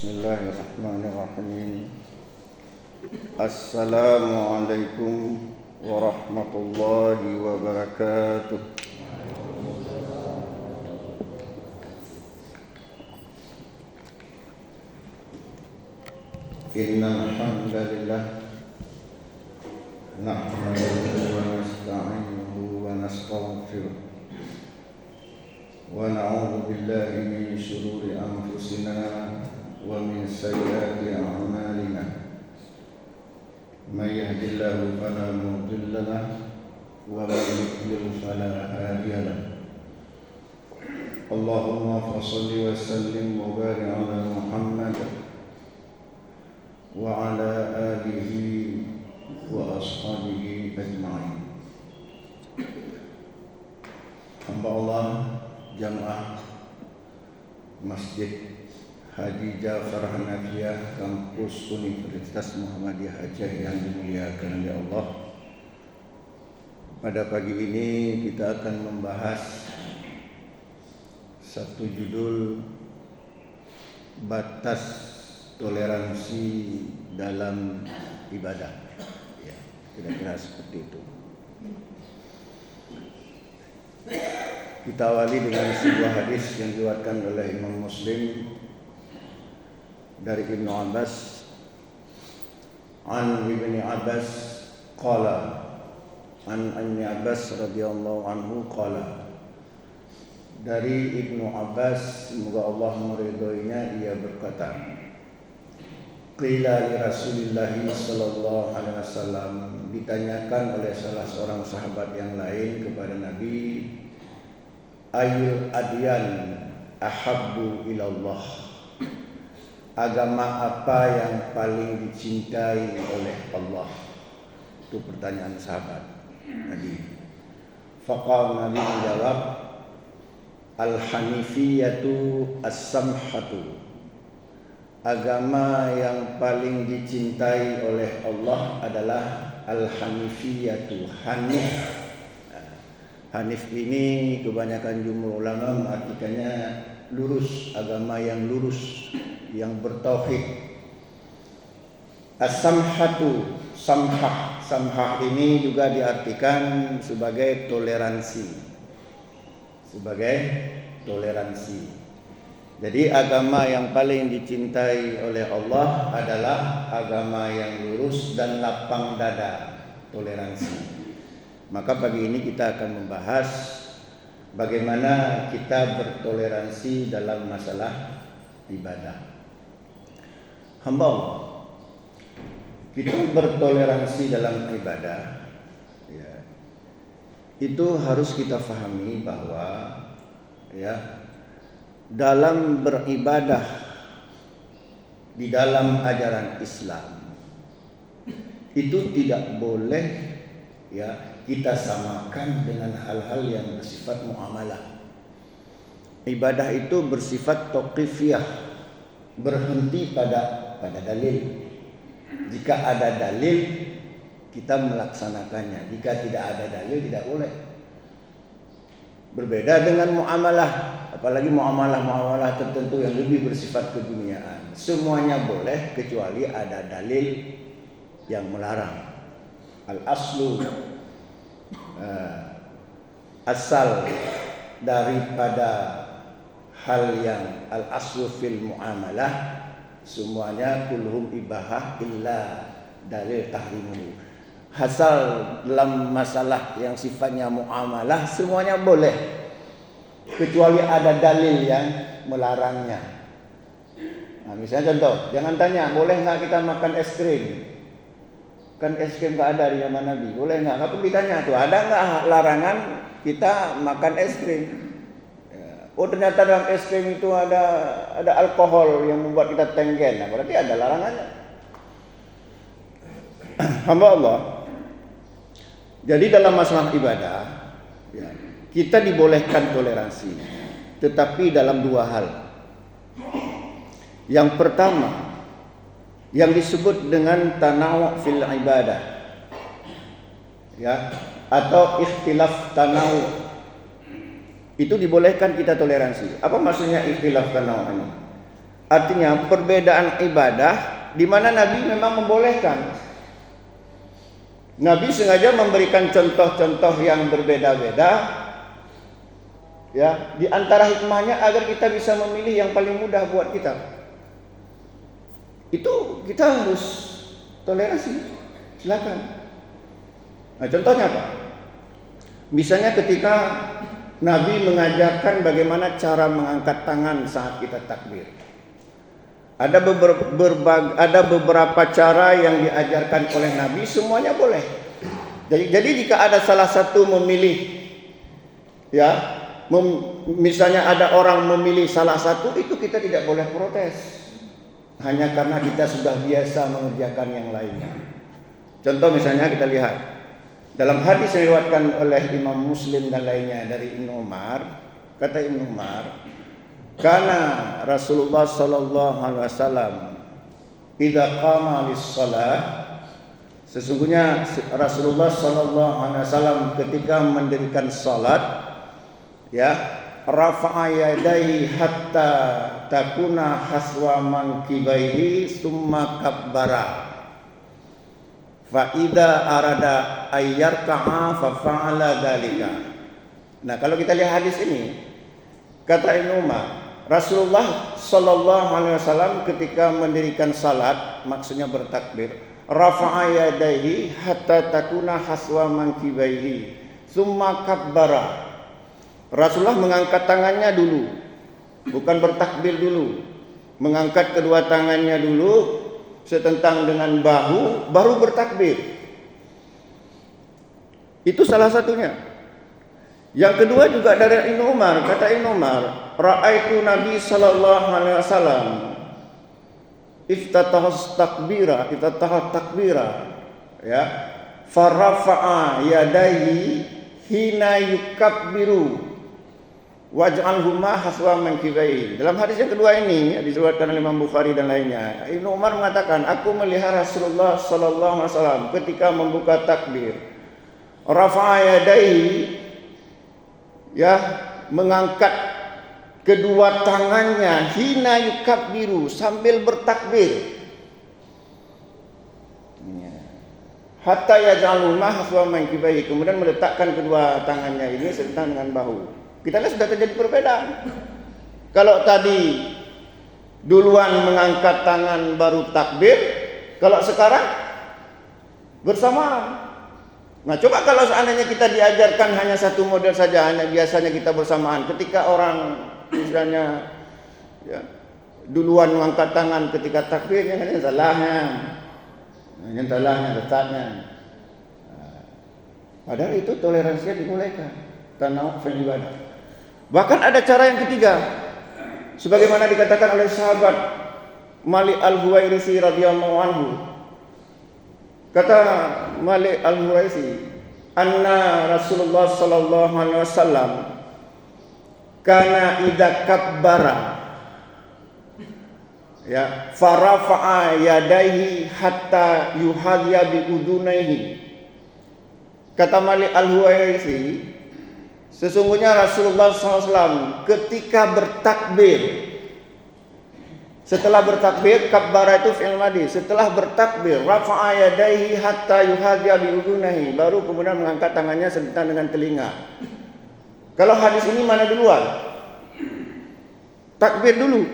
Bismillahirrahmanirrahim. Assalamualaikum warahmatullahi wabarakatuh. Innal hamdalillah nahmaduhu wa nasta'inuhu wa nastaghfiruh wa na'udzu billahi min shururi anfusina wa min sayyiati a'malina. Man yahdihillahu fala mudilla lahu wa man yudlil fala hadiya lahu. Allahumma shalli wa sallim wa barik ala Muhammad wa ala alihi wa ashabihi ajma'in. Hamba Allah jamaah Masjid Haji Ja'far Hanafiyah Kampus Universitas Muhammadiyah Aceh yang dimuliakan oleh Allah. Pada pagi ini kita akan membahas satu judul, batas toleransi dalam ibadah. Ya, kira-kira seperti itu. Kita awali dengan sebuah hadis yang diriwayatkan oleh Imam Muslim dari Ibnu Abbas. An Ibnu Abbas qala, an Ibnu Abbas radhiyallahu anhu qala. Dari Ibnu Abbas, semoga Allah meridhoinya, ia berkata, qila li Rasulillah sallallahu alaihi wasallam, ditanyakan oleh salah seorang sahabat yang lain kepada Nabi, ayyul adyan ahabbu ilallah, agama apa yang paling dicintai oleh Allah? Itu pertanyaan sahabat Nabi. Faqala, Nabi menjawab, al-hanifiyatu as-samhatu, agama yang paling dicintai oleh Allah adalah al-hanifiyatu, hanif. Hanif ini kebanyakan jumhur ulama mengartikannya lurus, agama yang lurus, yang bertauhid. As-samhatu, samhah. Samhah ini juga diartikan sebagai toleransi. Sebagai toleransi. Jadi agama yang paling dicintai oleh Allah adalah agama yang lurus dan lapang dada, toleransi. Maka pagi ini kita akan membahas bagaimana kita bertoleransi dalam masalah ibadah. Hamba Allah, kita bertoleransi dalam ibadah, ya, itu harus kita fahami bahwa, ya, dalam beribadah di dalam ajaran Islam itu tidak boleh, ya, kita samakan dengan hal-hal yang bersifat muamalah. Ibadah itu bersifat tauqifiyah, berhenti pada dalil. Jika ada dalil, kita melaksanakannya. Jika tidak ada dalil, tidak boleh. Berbeda dengan muamalah, apalagi muamalah tertentu yang lebih bersifat keduniaan. Semuanya boleh kecuali ada dalil yang melarang. Al-aslu, asal daripada hal yang al-aslu fil muamalah, semuanya kulhum ibahah illa dalil tahrimu. Asal dalam masalah yang sifatnya muamalah semuanya boleh kecuali ada dalil yang melarangnya. Nah, misalnya contoh, jangan tanya boleh nggak kita makan es krim. Kan es krim nggak ada di zaman Nabi, boleh nggak? Tapi ditanya tuh, ada nggak larangan kita makan es krim? Ya. Oh, ternyata dalam es krim itu ada alkohol yang membuat kita tenggen. Nah, berarti ada larangannya. Hamba Allah. Jadi dalam masalah ibadah, ya, kita dibolehkan toleransi, tetapi dalam dua hal. Yang pertama, yang disebut dengan tanawu' fil ibadah, ya, atau ikhtilaf tanawu', itu dibolehkan kita toleransi. Apa maksudnya ikhtilaf tanawu' ini? Artinya perbedaan ibadah di mana Nabi memang membolehkan. Nabi sengaja memberikan contoh-contoh yang berbeda-beda, ya, di antara hikmahnya agar kita bisa memilih yang paling mudah buat kita. Itu kita harus toleransi. Silakan. Nah, contohnya apa? Misalnya ketika Nabi mengajarkan bagaimana cara mengangkat tangan saat kita takbir. Ada beberapa cara yang diajarkan oleh Nabi, semuanya boleh. Jadi jika ada salah satu memilih, ya, misalnya ada orang memilih salah satu, itu kita tidak boleh protes. Hanya karena kita sudah biasa mengerjakan yang lainnya. Contoh misalnya kita lihat dalam hadis yang diriwayatkan oleh Imam Muslim dan lainnya dari Ibnu Umar, kata Ibnu Umar, karena Rasulullah sallallahu alaihi wasallam idza qama lis-shalah, sesungguhnya Rasulullah sallallahu alaihi wasallam ketika mendirikan salat, ya, rafa'a yadayhi hatta takuna haswa mankibaihi summa kabbara fa idza arada ayyarka'a fa fa'ala dzalika. Nah, kalau kita lihat hadis ini, kata Ibnu Umar, Rasulullah sallallahu alaihi wasallam ketika mendirikan salat, maksudnya bertakbir, rafa'a yadayhi hatta takuna haswa mankibaihi summa kabbara. Rasulullah mengangkat tangannya dulu, bukan bertakbir dulu. Mengangkat kedua tangannya dulu setentang dengan bahu, baru bertakbir. Itu salah satunya. Yang kedua juga dari Ibnu Umar, kata Ibnu Umar, ra'aitu Nabi sallallahu alaihi wasallam iftataha takbira, ya, farafa'a yadayhi hina yukabbiru waj'alhuma haswa mankibaihi. Dalam hadis yang kedua ini diriwayatkan oleh Imam Bukhari dan lainnya, Ibnu Umar mengatakan, aku melihat Rasulullah sallallahu alaihi wasallam ketika membuka takbir, rafa'a yadayhi, ya, mengangkat kedua tangannya hina yukabbiru, sambil bertakbir, hatta yaj'aluma haswa mankibaihi, kemudian meletakkan kedua tangannya ini serta dengan bahu. Kita lihat sudah terjadi perbedaan. Kalau tadi duluan mengangkat tangan baru takbir, kalau sekarang bersamaan. Nah, coba kalau seandainya kita diajarkan hanya satu model saja, hanya biasanya kita bersamaan. Ketika orang misalnya, ya, duluan mengangkat tangan ketika takbir, yang salahnya, yang salahnya letaknya. Padahal itu toleransinya dimulaikan, tanawuf fil ibadah. Bahkan ada cara yang ketiga, sebagaimana dikatakan oleh sahabat Malik al-Huwairisi radhiyallahu anhu. Kata Malik al-Huwairisi, anna Rasulullah sallallahu alaihi wasallam kana idza kabbara, ya, farafa'a yadayhi hatta yuhadhiya bi udunaihi. Kata Malik al-Huwairisi, sesungguhnya Rasulullah SAW ketika bertakbir, setelah bertakbir, kabbara itu fi'il madhi, setelah bertakbir, rafa'a yadayhi hatta yuhadhiya bi udunaihi, baru kemudian mengangkat tangannya sentuhan dengan telinga. Kalau hadis ini mana duluan? Takbir dulu,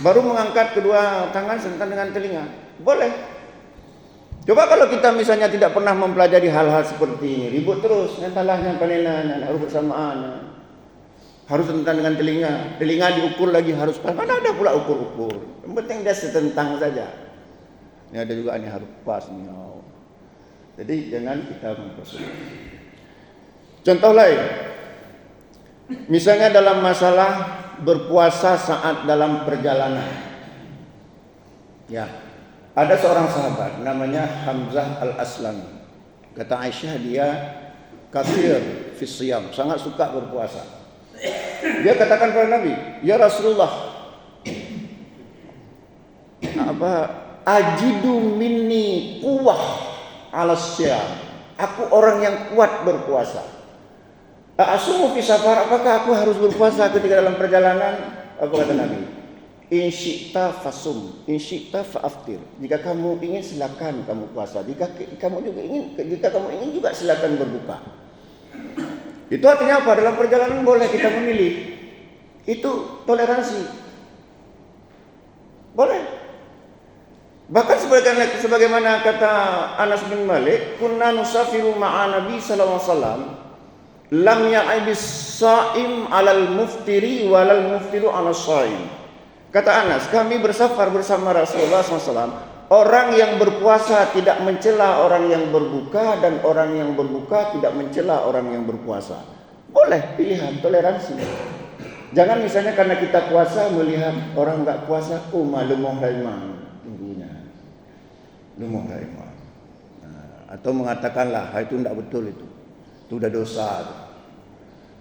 baru mengangkat kedua tangan sentuhan dengan telinga. Boleh. Coba kalau kita misalnya tidak pernah mempelajari hal-hal seperti ini, ribut terus, nyatalah harus bersamaan, harus sentuhan dengan telinga diukur lagi harus pas. Mana ada pula ukur-ukur. Yang penting dia setentang saja. Ini ada juga ini harus pas nih. Oh. Jadi jangan kita mempersulit. Contoh lain, misalnya dalam masalah berpuasa saat dalam perjalanan, ya, ada seorang sahabat namanya Hamzah al-Aslami. Kata Aisyah, dia kathir fi siyam, sangat suka berpuasa. Dia katakan kepada Nabi, ya Rasulullah, ajidu minni quwwah 'ala siyam. Aku orang yang kuat berpuasa. Asumu fi safar, apakah aku harus berpuasa ketika dalam perjalanan? Apa kata Nabi? In syi'ta fasum, in syi'ta fa'aftir. Jika kamu ingin silakan kamu puasa. Jika kamu ingin juga silakan berbuka. Itu artinya apa? Dalam perjalanan boleh kita memilih. Itu toleransi. Boleh. Bahkan sebagaimana kata Anas bin Malik, kunna nusafiru ma'a Nabi sallallahu alaihi wasallam, lam ya'ibis sha'im 'alal muftiri walal muftiru 'alas sha'im. Kata Anas, kami bersafar bersama Rasulullah SAW. Orang yang berpuasa tidak mencela orang yang berbuka, dan orang yang berbuka tidak mencela orang yang berpuasa. Boleh, pilihan, toleransi. Jangan misalnya karena kita puasa melihat orang enggak puasa, oh malumuh raiman, tunggunya. Lumuh raiman. Atau mengatakanlah, itu enggak betul itu. Itu udah dosa.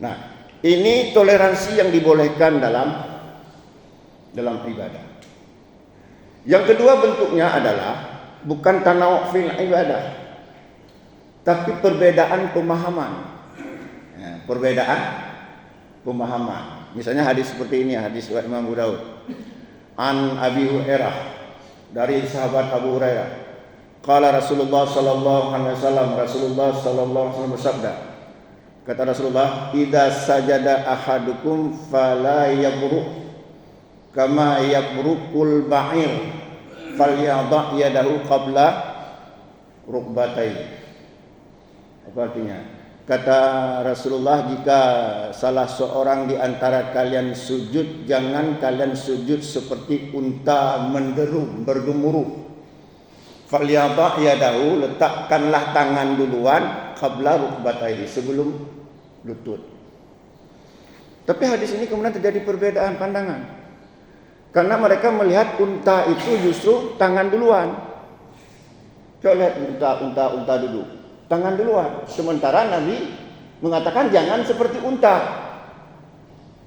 Nah, ini toleransi yang dibolehkan dalam ibadah. Yang kedua bentuknya adalah bukan tanawu' fil ibadah, tapi perbedaan pemahaman. Ya, perbedaan pemahaman. Misalnya hadis seperti ini, hadis Imam Abu Daud. An Abi Hurairah, dari sahabat Abu Hurairah. Qala Rasulullah sallallahu alaihi wasallam, Rasulullah sallallahu alaihi wasallam bersabda. Kata Rasulullah, "Idza sajada ahadukum fala yabruk kama yabrukul ba'ir falyadha yadahu qabla rukbatayhi." Apa artinya? Kata Rasulullah, jika salah seorang di antara kalian sujud, jangan kalian sujud seperti unta menderu, bergemuruh. Falyadha yadahu, letakkanlah tangan duluan qabla rukbatayhi, sebelum lutut. Tapi hadis ini kemudian terjadi perbedaan pandangan. Karena mereka melihat unta itu justru tangan duluan. Coba lihat unta duduk, tangan duluan. Sementara Nabi mengatakan jangan seperti unta.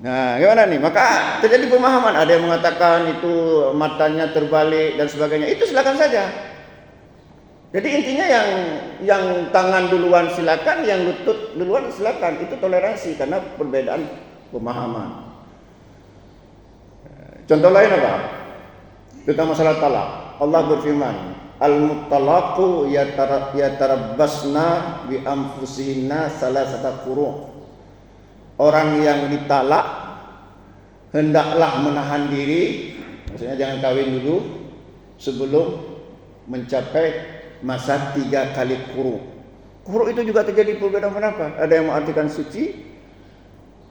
Nah, gimana nih? Maka terjadi pemahaman. Ada yang mengatakan itu matanya terbalik dan sebagainya. Itu silakan saja. Jadi intinya yang tangan duluan silakan, yang lutut duluan silakan. Itu toleransi karena perbedaan pemahaman. Contoh lain apa? Tentang masalah talak. Allah berfirman, al-mutalaqu yatarabbasna bi anfusihinna salasata quru'. Orang yang ditalak hendaklah menahan diri, maksudnya jangan kawin dulu sebelum mencapai masa 3 kali quru'. Quru' itu juga terjadi perbedaan pendapat. Ada yang mengartikan suci,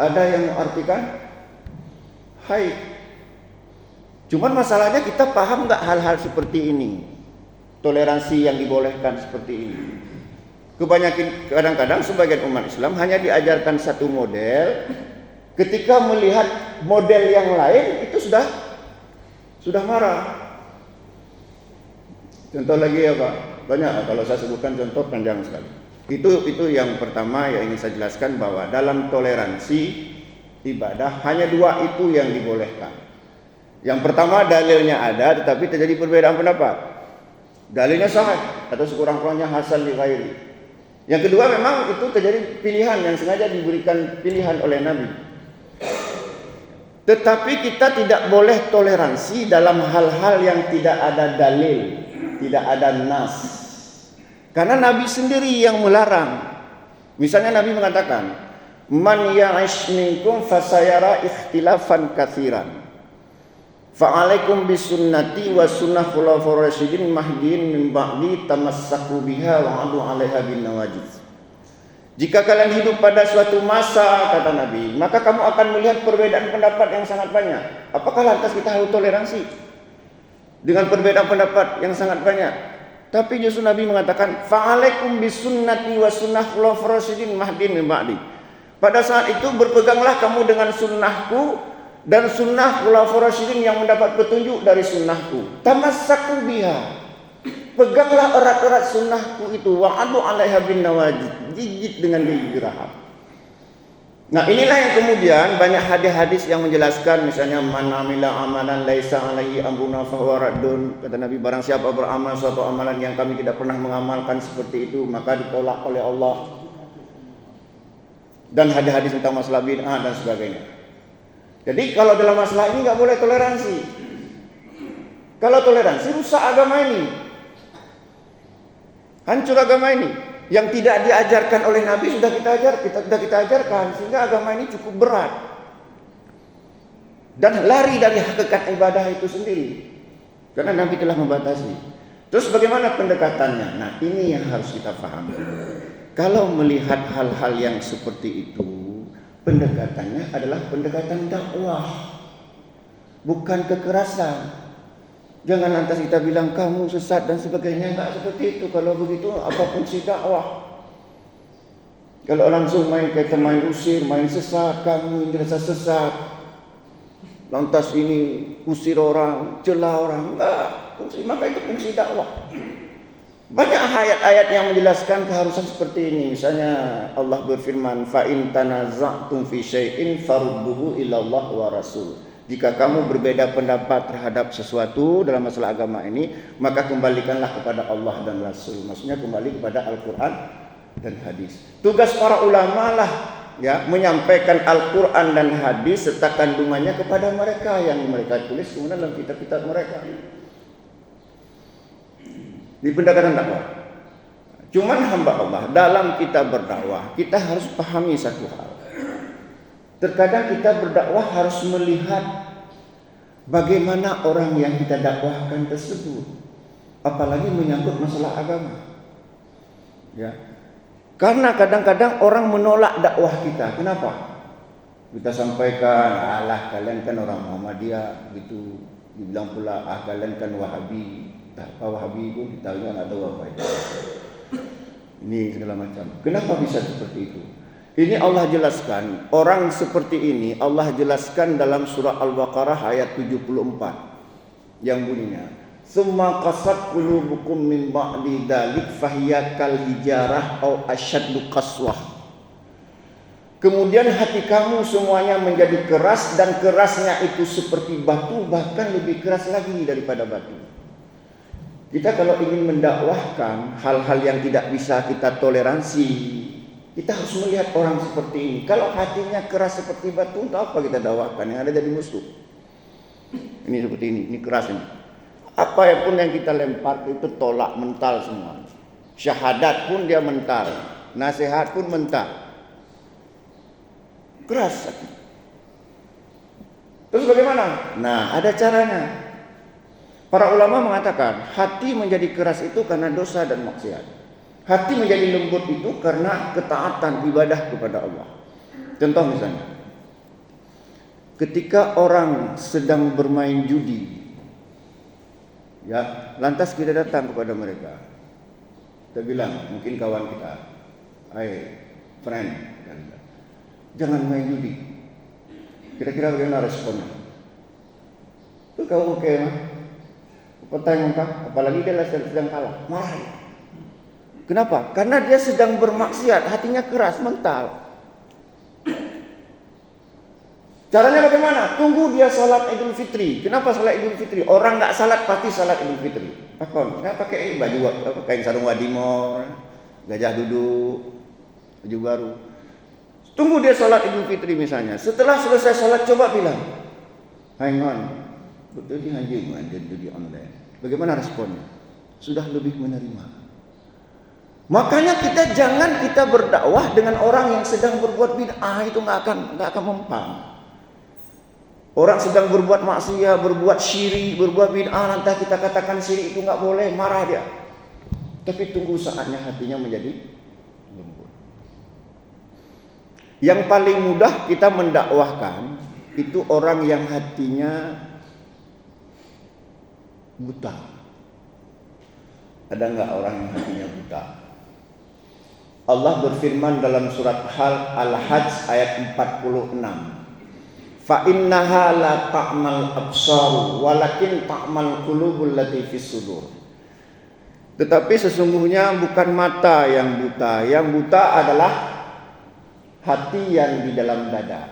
ada yang mengartikan haid. Cuman masalahnya kita paham nggak hal-hal seperti ini, toleransi yang dibolehkan seperti ini. Kebanyakan kadang-kadang sebagian umat Islam hanya diajarkan satu model, ketika melihat model yang lain itu sudah marah. Contoh lagi ya Pak, banyak kalau saya sebutkan contoh panjang sekali. Itu yang pertama yang ingin saya jelaskan, bahwa dalam toleransi ibadah hanya 2 itu yang dibolehkan. Yang pertama dalilnya ada, tetapi terjadi perbedaan pendapat. Dalilnya sahih atau sekurang-kurangnya hasan li ghairi. Yang kedua memang itu terjadi pilihan yang sengaja diberikan pilihan oleh Nabi. Tetapi kita tidak boleh toleransi dalam hal-hal yang tidak ada dalil, tidak ada nas. Karena Nabi sendiri yang melarang. Misalnya Nabi mengatakan, "Man ya'ish minkum fasayara ikhtilafan katsiran. Fa'alaikum bisunnati wa sunnah khulafaur rasyidin mahdiyyin min ba'di tamassaku biha wa 'adu 'alaiha bin nawajiz." Jika kalian hidup pada suatu masa, kata Nabi, maka kamu akan melihat perbedaan pendapat yang sangat banyak. Apakah lantas kita harus toleransi dengan perbedaan pendapat yang sangat banyak? Tapi justru Nabi mengatakan, fa'alaikum bisunnati wa sunnah khulafaur rasyidin mahdiyyin min ba'di. Pada saat itu berpeganglah kamu dengan sunnahku dan sunnah khulafaur rasyidin yang mendapat petunjuk dari sunnahku. Tamassaku biha, peganglah erat-erat sunnahku itu. Wa'adu 'alaiha bin nawajid, gigit dengan gigi geraham. Nah, inilah yang kemudian banyak hadis-hadis yang menjelaskan, misalnya man amila amalan laisa alaihi amruna fahuwa raddun. Kata Nabi, barang siapa beramal suatu amalan yang kami tidak pernah mengamalkan seperti itu, maka ditolak oleh Allah. Dan hadis-hadis tentang masalah bid'ah dan sebagainya. Jadi kalau dalam masalah ini nggak boleh toleransi. Kalau toleransi rusak agama ini, hancur agama ini. Yang tidak diajarkan oleh Nabi sudah kita ajarkan, sehingga agama ini cukup berat dan lari dari hakikat ibadah itu sendiri, karena Nabi telah membatasi. Terus bagaimana pendekatannya? Nah, ini yang harus kita pahami. Kalau melihat hal-hal yang seperti itu, pendekatannya adalah pendekatan dakwah, bukan kekerasan. Jangan lantas kita bilang kamu sesat dan sebagainya. Enggak seperti itu. Kalau begitu apa fungsi dakwah? Kalau langsung main usir, main sesat, kamu merasa sesat, lantas ini usir orang, celah orang, enggak. Maka itu fungsi dakwah. Banyak ayat-ayat yang menjelaskan keharusan seperti ini. Misalnya Allah berfirman, fa in tanaza'tum fi syai'in farudduhu ila Allah wa rasul. Jika kamu berbeda pendapat terhadap sesuatu dalam masalah agama ini, maka kembalikanlah kepada Allah dan Rasul. Maksudnya kembali kepada Al-Quran dan hadis. Tugas para ulama lah ya menyampaikan Al-Quran dan hadis serta kandungannya kepada mereka yang mereka tulis kemudian dalam kitab-kitab mereka. Di pendekatan dakwah. Cuman hamba Allah dalam kita berdakwah, kita harus pahami satu hal. Terkadang kita berdakwah harus melihat bagaimana orang yang kita dakwahkan tersebut, apalagi menyangkut masalah agama. Ya. Karena kadang-kadang orang menolak dakwah kita. Kenapa? Kita sampaikan, alah kalian kan orang Muhammadiyah gitu. Dibilang pula, kalian kan Wahabi. Tak apa Wahabi itu kita nggak tahu apa itu. Ini segala macam. Kenapa bisa seperti itu? Ini Allah jelaskan, orang seperti ini Allah jelaskan dalam surah Al-Baqarah ayat 74 yang bunyinya, "Tsumma qasat qulubukum min ba'di dzalik fahiya kal hijarah aw asyaddu qaswah." Kemudian hati kamu semuanya menjadi keras dan kerasnya itu seperti batu, bahkan lebih keras lagi daripada batu. Kita kalau ingin mendakwahkan hal-hal yang tidak bisa kita toleransi, kita harus melihat orang seperti ini. Kalau hatinya keras seperti batu, untuk apa kita dakwahkan? Yang ada jadi musuh. Ini seperti ini keras ini. Apa pun yang kita lempar itu tolak mental semua. Syahadat pun dia mental, nasihat pun mental. Keras. Terus bagaimana? Nah, ada caranya. Para ulama mengatakan hati menjadi keras itu karena dosa dan maksiat. Hati menjadi lembut itu karena ketaatan ibadah kepada Allah. Contoh misalnya, ketika orang sedang bermain judi, ya, lantas kita datang kepada mereka. Kita bilang, mungkin kawan kita, "Hai, friend, jangan main judi." Kira-kira bagaimana responnya? Itu kau oke mah? Pertanyaan kau, apalagi dia sedang kalah, marah. Kenapa? Karena dia sedang bermaksiat, hatinya keras, mental. Caranya bagaimana? Tunggu dia salat Idul Fitri. Kenapa salat Idul Fitri? Orang nggak salat pasti salat Idul Fitri. Pakon, nggak pakai baju kain sarung wadimor, gajah duduk, baju baru. Tunggu dia salat Idul Fitri misalnya. Setelah selesai salat coba bilang, "Hang on, betul sih anjing judi online." Bagaimana responnya? Sudah lebih menerima. Makanya jangan kita berdakwah dengan orang yang sedang berbuat bid'ah, itu nggak akan mempan. Orang sedang berbuat maksiat, berbuat syirik, berbuat bid'ah, nanti kita katakan syirik itu nggak boleh, marah dia. Tapi tunggu saatnya hatinya menjadi lembut. Yang paling mudah kita mendakwahkan itu orang yang hatinya buta. Ada nggak orang yang hatinya buta? Allah berfirman dalam surat Al-Hajj ayat 46. Fa innaha la ta'mal absar walakin ta'mal qulubul lati fis sudur. Tetapi sesungguhnya bukan mata yang buta, yang buta adalah hati yang di dalam dada.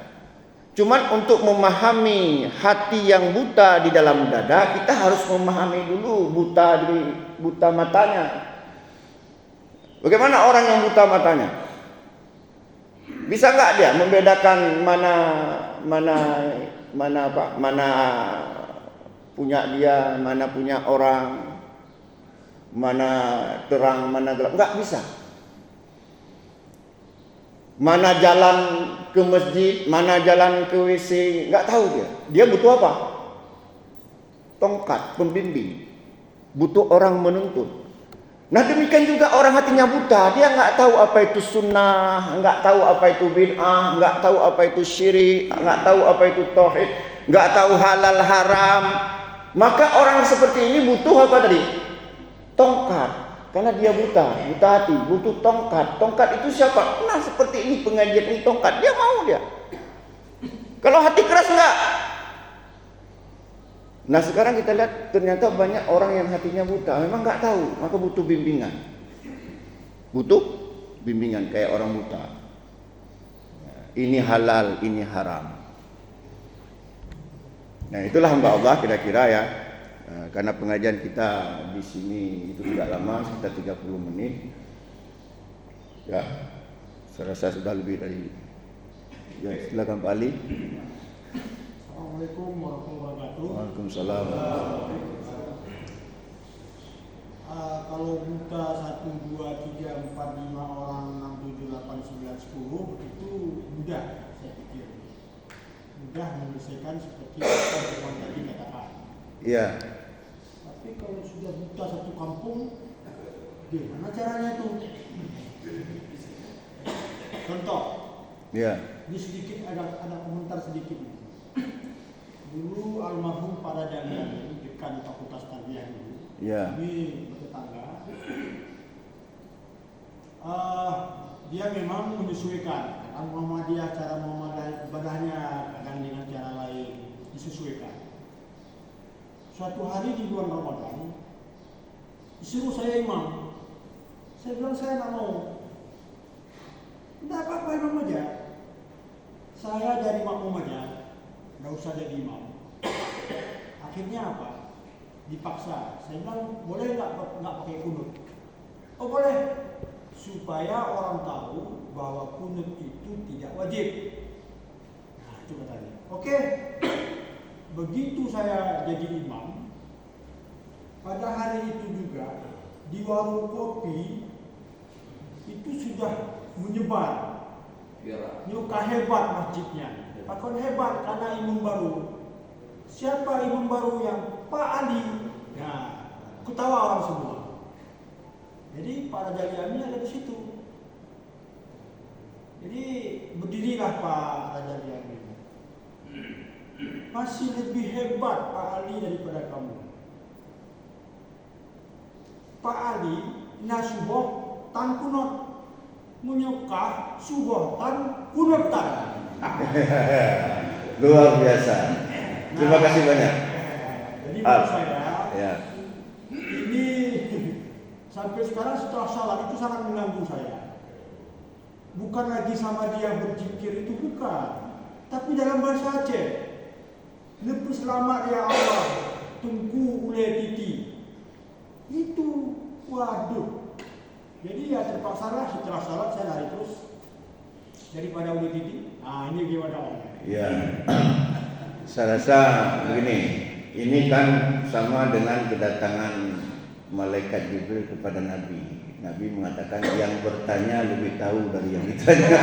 Cuman untuk memahami hati yang buta di dalam dada, kita harus memahami dulu buta matanya. Bagaimana orang yang buta matanya? Bisa nggak dia membedakan mana mana punya dia, mana punya orang, mana terang, mana gelap, enggak bisa. Mana jalan ke masjid, mana jalan ke WC, enggak tahu dia. Dia butuh apa? Tongkat, pembimbing. Butuh orang menuntun. Nah demikian juga orang hatinya buta. Dia enggak tahu apa itu sunnah, enggak tahu apa itu bid'ah, enggak tahu apa itu syirik, enggak tahu apa itu tauhid, enggak tahu halal haram. Maka orang seperti ini butuh apa tadi? Tongkat. Karena dia buta hati, butuh tongkat. Tongkat itu siapa? Nah seperti ini pengajian ini tongkat, dia mau dia. Kalau hati keras enggak. Nah sekarang kita lihat ternyata banyak orang yang hatinya buta, memang enggak tahu, maka butuh bimbingan. Butuh bimbingan kayak orang buta. Ini halal, ini haram. Nah itulah hamba Allah kira-kira ya. Karena pengajian kita di sini itu tidak lama, sekitar 30 menit. Ya, saya rasa sudah lebih dari. Ya, silakan Pak Ali. Assalamualaikum warahmatullahi wabarakatuh. Waalaikumsalam. Kalau buta 1, 2, 3, 4, 5 orang, 6, 7, 8, 9, 10 itu mudah, saya pikir. Mudah menyelesaikan seperti yang tadi katakan. Iya. Tapi kalau sudah buta satu kampung, gimana caranya itu? Contoh. Iya. Ini sedikit ada komentar sedikit. Dulu almarhum para Dalian, dekan Fakultas Tarbiyah dulu. Iya. Ini bertetangga. Dia memang menyesuaikan. Kadang Muhammadiyah, cara Muhammadiyah ibadahnya, kadang dengan cara lain disesuaikan. Suatu hari di bulan Ramadan, disuruh saya imam. Saya bilang saya tidak mau. Tidak apa-apa imam aja. Saya jadi makmum aja, tidak usah jadi imam. Akhirnya apa? Dipaksa. Saya bilang boleh nggak pakai kunut? Oh boleh. Supaya orang tahu bahwa kunut itu tidak wajib. Nah itu katanya. Oke. Begitu saya jadi imam, pada hari itu juga di warung kopi itu sudah menyebar. Nyuka hebat masjidnya. Pakon hebat karena imam baru. Siapa imam baru yang Pak Ali? Nah, ketawa orang semua. Jadi para Daliani ada di situ. Jadi berdirilah Pak Daliani. Masih lebih hebat Pak Ali daripada kamu. Pak Ali nasuboh tan kunut, menyukah suboh tan kunut tan. Luar biasa. Terima kasih banyak. Jadi menurut saya, ya. ini sampai sekarang setelah salat itu sangat mengganggu saya. Bukan lagi sama dia berzikir itu bukan, tapi dalam bahasa Aceh. Lebih selamat ya Allah, tunggu ule titi. Itu, waduh. Jadi ya terpaksa lah setelah salat saya lari terus daripada ule titi. Nah ini gimana Om? Ya, saya rasa begini. Ini kan sama dengan kedatangan malaikat Jibril kepada Nabi. Nabi mengatakan yang bertanya lebih tahu dari yang ditanya.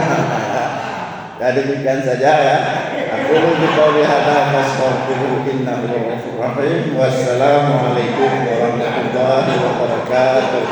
Ya demikian saja ya. Aku biqauli hadza fastaghfiru innahu ghafurur rahim. Wassalamualaikum warahmatullahi wabarakatuh.